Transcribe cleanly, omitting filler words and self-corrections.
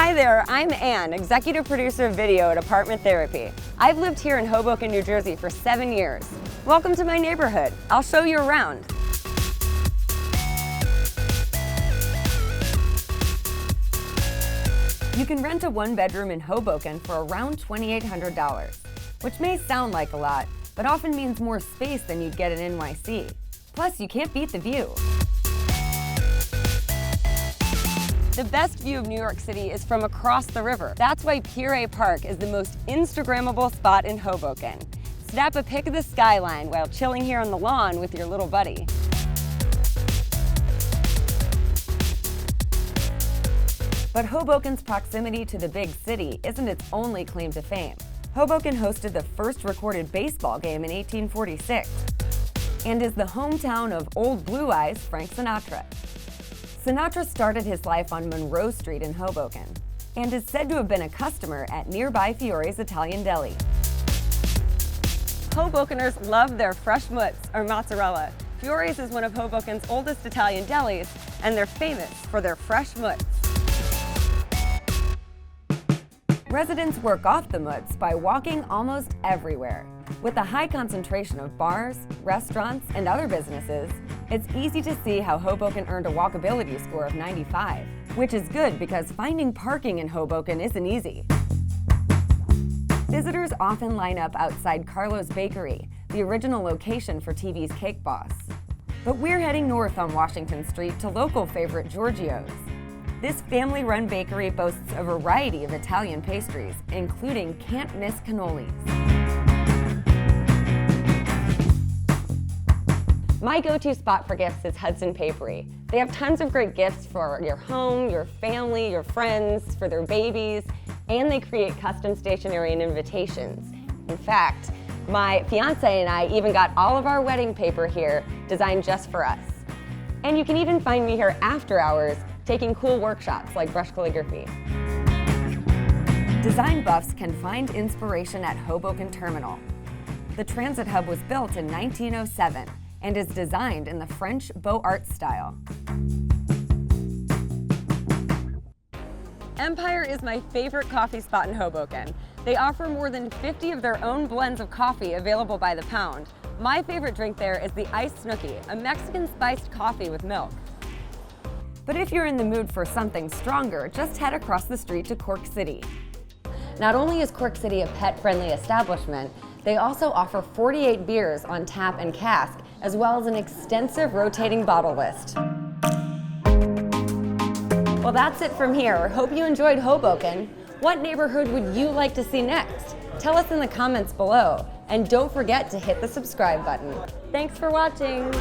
Hi there, I'm Ann, executive producer of video at Apartment Therapy. I've lived here in Hoboken, New Jersey for 7 years. Welcome to my neighborhood. I'll show you around. You can rent a one-bedroom in Hoboken for around $2,800, which may sound like a lot, but often means more space than you'd get in NYC. Plus, you can't beat the view. The best view of New York City is from across the river. That's why Pier A Park is the most Instagrammable spot in Hoboken. Snap a pic of the skyline while chilling here on the lawn with your little buddy. But Hoboken's proximity to the big city isn't its only claim to fame. Hoboken hosted the first recorded baseball game in 1846 and is the hometown of Old Blue Eyes Frank Sinatra. Sinatra started his life on Monroe Street in Hoboken and is said to have been a customer at nearby Fiore's Italian Deli. Hobokeners love their fresh mutts or mozzarella. Fiore's is one of Hoboken's oldest Italian delis, and they're famous for their fresh mutts. Residents work off the mutts by walking almost everywhere. With a high concentration of bars, restaurants, and other businesses, it's easy to see how Hoboken earned a walkability score of 95, which is good because finding parking in Hoboken isn't easy. Visitors often line up outside Carlo's Bakery, the original location for TV's Cake Boss. But we're heading north on Washington Street to local favorite Giorgio's. This family-run bakery boasts a variety of Italian pastries, including can't-miss cannolis. My go-to spot for gifts is Hudson Papery. They have tons of great gifts for your home, your family, your friends, for their babies, and they create custom stationery and invitations. In fact, my fiance and I even got all of our wedding paper here designed just for us. And you can even find me here after hours taking cool workshops like brush calligraphy. Design buffs can find inspiration at Hoboken Terminal. The transit hub was built in 1907 and is designed in the French Beaux Arts style. Empire is my favorite coffee spot in Hoboken. They offer more than 50 of their own blends of coffee available by the pound. My favorite drink there is the Iced Snooki, a Mexican spiced coffee with milk. But if you're in the mood for something stronger, just head across the street to Cork City. Not only is Cork City a pet-friendly establishment, they also offer 48 beers on tap and cask, as well as an extensive rotating bottle list. Well, that's it from here. Hope you enjoyed Hoboken. What neighborhood would you like to see next? Tell us in the comments below. And don't forget to hit the subscribe button. Thanks for watching.